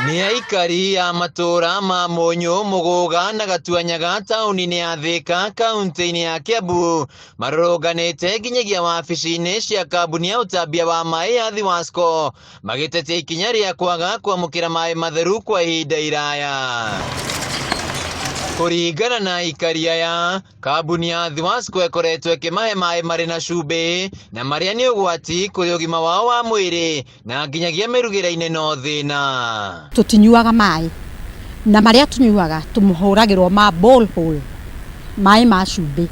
Ni aikari ya matura ma Monyo, Muguga na Gatuanyaga taũni-inĩ ya Thika kaunti-inĩ ya Kiambu marũrũnganĩte nginyagia wabici-inĩ cia kambuni ya ũtambia wa maĩ ya Thiwasco magĩtetia ikinya rĩa kwaga kwamũkĩra maĩ matheru kwa ihinda iraya. Kũringana na aikari aya, kambuni ya Thiwasco ĩkoretwo ĩkĩmahe maĩ marĩ na cumbĩ na marĩa nĩ ũgwati kũrĩ ũgima wao wa mwĩrĩ na nginyagia mĩrugĩre-inĩ no thĩna. Tũtinyuaga maĩ na marĩa tunyuaga tũhũragĩrwo ma borehole, maĩ ma cumbĩ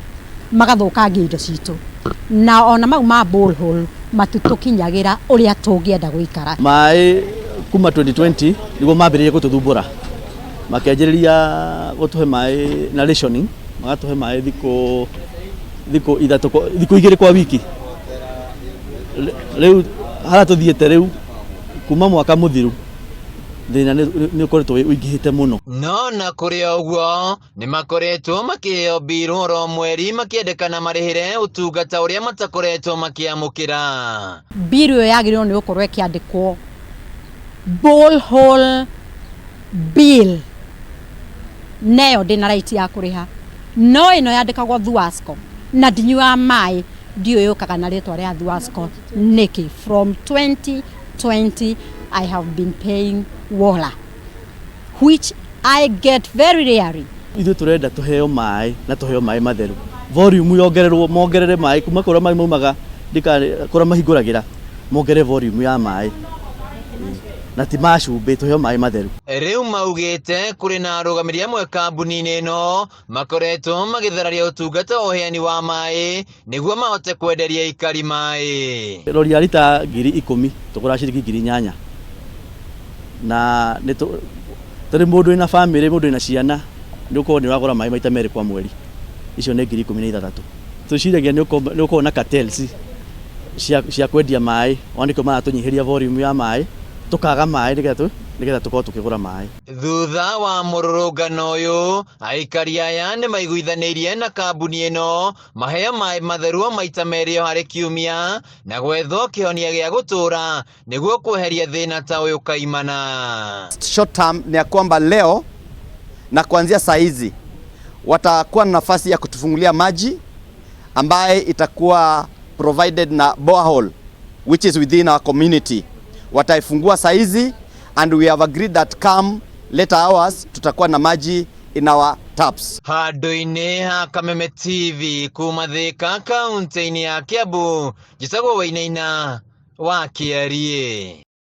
magathũkangia indo citũ, na ona mau ma borehole matitũkinyagĩra ũrĩa tũngĩenda gũikara. Maĩ kuma 2020 nĩguo mambĩrĩrie gũtũthumbũra, makĩanjĩrĩria gũtũhe maĩ na rationing, magatũhe maĩ thikũ igĩrĩ kwa wiki. Rĩu harĩa tũthiĩte rĩu kuma mwaka mũthiru thĩna nĩ ũkoretwo ũingĩhĩte mũno. No na kũrĩ ũguo nĩ makoretwo makĩheo mbirũ oro mweri makĩendekana marĩhĩre ũtungata ũrĩa matakoretwo makĩamũkĩra. Mbirũ ĩyo yagĩrĩirwo nĩ gũkorwo ĩkĩandĩkwo borehole bill, neyo ndĩna right ya kũrĩha, no ĩno yandĩkagwo Thiwasco na ndinyuaga maĩ ndiũĩ yũkaga na rĩtwa rĩa Thiwasco nĩkĩ. From 2020 I have been paying water which I get very rarely. Ithuĩ tũrenda tũheo maĩ na tũheo maĩ matheru, volume yongererwo, mongerere maĩ kuma kũrĩa maĩ maumaga kũrĩa mahingũragĩra, mongerere volume ya maĩ na ti ma cumbĩ, tũheo maĩ matheru. Rĩu maugĩte kũrĩ na arũgamĩrĩri amwe kambuni-inĩ ĩno makoretwo magĩthararia ũtungata wa ũheani wa maĩ nĩguo mahote kwenderia aikari maĩ. Rori ya lita 10,000 tũgũra ciringi 8,000 na tũrĩ mũndũ wĩna family, mũndũ wĩna ciana nĩ ũkorwo nĩ ũragũra maĩ maita merĩ kwa mweri, icio nĩ 16,000. Tũciragia nĩ ũkorwo na cartels cia kwendia maĩ, onĩkio maratũnyihĩria volume ya maĩ, tukaga maĩ nĩgetha tukorwo tukĩgũra maĩ. Thutha wa mũrũrũngano ũyũ, aikari aya nĩ maiguithanĩirie na kambuni ĩno maheo maĩ matheru maita merĩ harĩ kiumia na gwethwo kĩhonia gĩa gũtũra nĩguo kweheria thĩna ta ũyũ kaimana. Short term ni ya kwamba leo na kuanzia saa hizi watakuwa na nafasi ya kutufungulia maji ambaye itakuwa provided na borehole which is within our community. Wataifungua saa hizi and we have agreed that come later hours tutakuwa na maji in our taps. Handũ-inĩ ha Kameme TV kuma Thika kaunti-inĩ ya Kiambu, njĩtagwo Wainaina wa Kĩarie.